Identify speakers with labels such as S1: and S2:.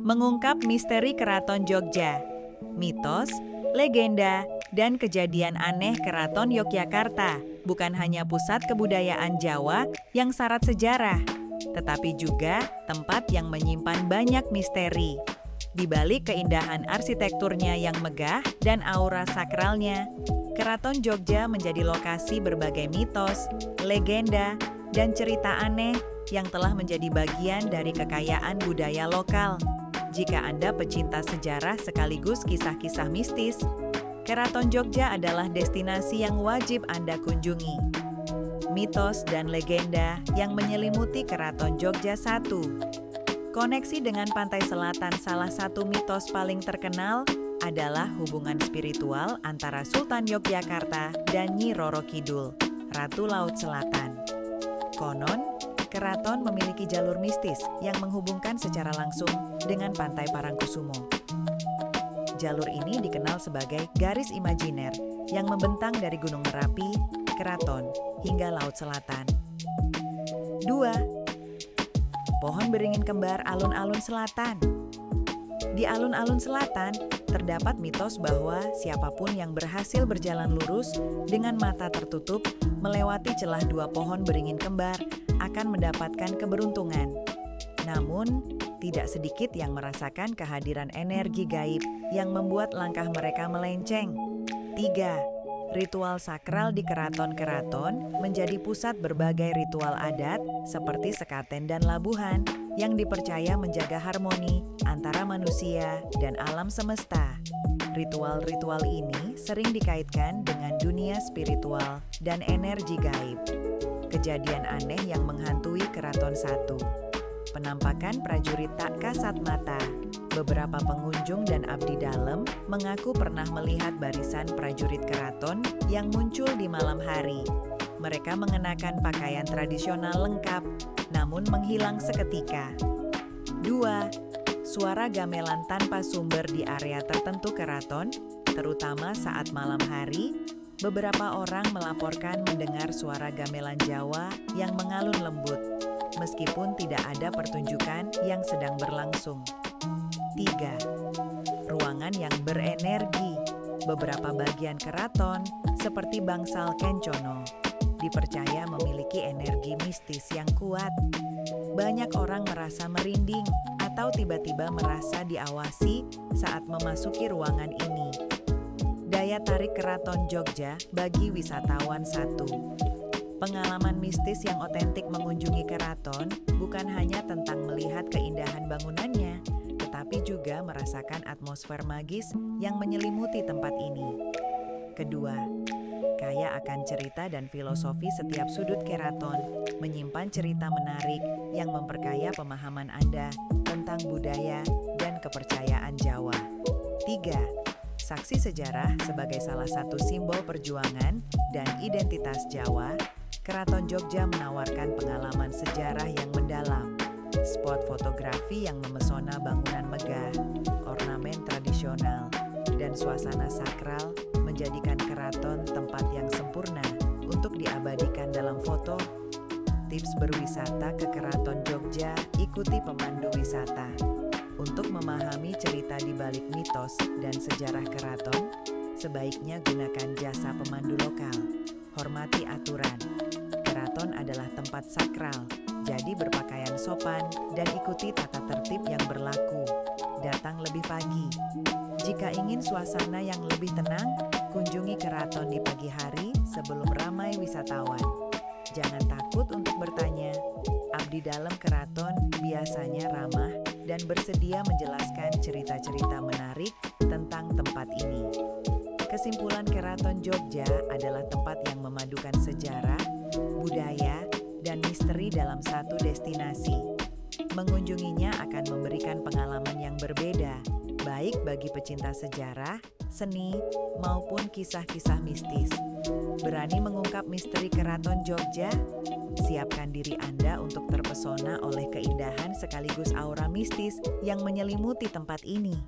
S1: mengungkap misteri Keraton Jogja, mitos, legenda, dan kejadian aneh Keraton Yogyakarta bukan hanya pusat kebudayaan Jawa yang syarat sejarah, tetapi juga tempat yang menyimpan banyak misteri. Di balik keindahan arsitekturnya yang megah dan aura sakralnya, Keraton Jogja menjadi lokasi berbagai mitos, legenda, dan cerita aneh yang telah menjadi bagian dari kekayaan budaya lokal. Jika Anda pecinta sejarah sekaligus kisah-kisah mistis, Keraton Jogja adalah destinasi yang wajib Anda kunjungi. Mitos dan legenda yang menyelimuti Keraton Jogja 1. Koneksi dengan pantai selatan, salah satu mitos paling terkenal adalah hubungan spiritual antara Sultan Yogyakarta dan Nyi Roro Kidul, Ratu Laut Selatan. Konon, keraton memiliki jalur mistis yang menghubungkan secara langsung dengan pantai Parangkusumo. Jalur ini dikenal sebagai garis imajiner yang membentang dari Gunung Merapi, Keraton, hingga Laut Selatan. 2. Pohon beringin kembar alun-alun selatan. Di alun-alun selatan, terdapat mitos bahwa siapapun yang berhasil berjalan lurus dengan mata tertutup melewati celah dua pohon beringin kembar akan mendapatkan keberuntungan. Namun, tidak sedikit yang merasakan kehadiran energi gaib yang membuat langkah mereka melenceng. 3. Ritual sakral di keraton-keraton menjadi pusat berbagai ritual adat seperti sekaten dan labuhan yang dipercaya menjaga harmoni antara manusia dan alam semesta. Ritual-ritual ini sering dikaitkan dengan dunia spiritual dan energi gaib. Kejadian aneh yang menghantui Keraton 1. Penampakan prajurit tak kasat mata. Beberapa pengunjung dan abdi dalam mengaku pernah melihat barisan prajurit keraton yang muncul di malam hari. Mereka mengenakan pakaian tradisional lengkap, namun menghilang seketika. 2. Suara gamelan tanpa sumber di area tertentu keraton, terutama saat malam hari, beberapa orang melaporkan mendengar suara gamelan Jawa yang mengalun lembut, meskipun tidak ada pertunjukan yang sedang berlangsung. 3. Ruangan yang berenergi. Beberapa bagian keraton, seperti bangsal Kencono, dipercaya memiliki energi mistis yang kuat. Banyak orang merasa merinding atau tiba-tiba merasa diawasi saat memasuki ruangan ini. Daya tarik Keraton Jogja bagi wisatawan 1. Pengalaman mistis yang otentik mengunjungi keraton bukan hanya tentang melihat keindahan bangunannya, tetapi juga merasakan atmosfer magis yang menyelimuti tempat ini. Kedua, kaya akan cerita dan filosofi setiap sudut keraton, menyimpan cerita menarik yang memperkaya pemahaman Anda tentang budaya dan kepercayaan Jawa. 3. Saksi sejarah sebagai salah satu simbol perjuangan dan identitas Jawa, Keraton Jogja menawarkan pengalaman sejarah yang mendalam. Spot fotografi yang memesona, bangunan megah, ornamen tradisional, dan suasana sakral menjadikan keraton tempat yang sempurna untuk diabadikan dalam foto. Tips berwisata ke Keraton Jogja: ikuti pemandu wisata. Untuk memahami cerita di balik mitos dan sejarah keraton, sebaiknya gunakan jasa pemandu lokal. Hormati aturan. Keraton adalah tempat sakral, jadi berpakaian sopan dan ikuti tata tertib yang berlaku. Datang lebih pagi. Jika ingin suasana yang lebih tenang, kunjungi keraton di pagi hari sebelum ramai wisatawan. Jangan takut untuk bertanya. Abdi dalam keraton biasanya ramah dan bersedia menjelaskan cerita-cerita menarik tentang tempat ini. Kesimpulan, Keraton Jogja adalah tempat yang memadukan sejarah, budaya, dan misteri dalam satu destinasi. Mengunjunginya akan memberikan pengalaman yang berbeda, baik bagi pecinta sejarah, seni, maupun kisah-kisah mistis. Berani mengungkap misteri Keraton Jogja? Siapkan diri Anda untuk terpesona oleh keindahan sekaligus aura mistis yang menyelimuti tempat ini.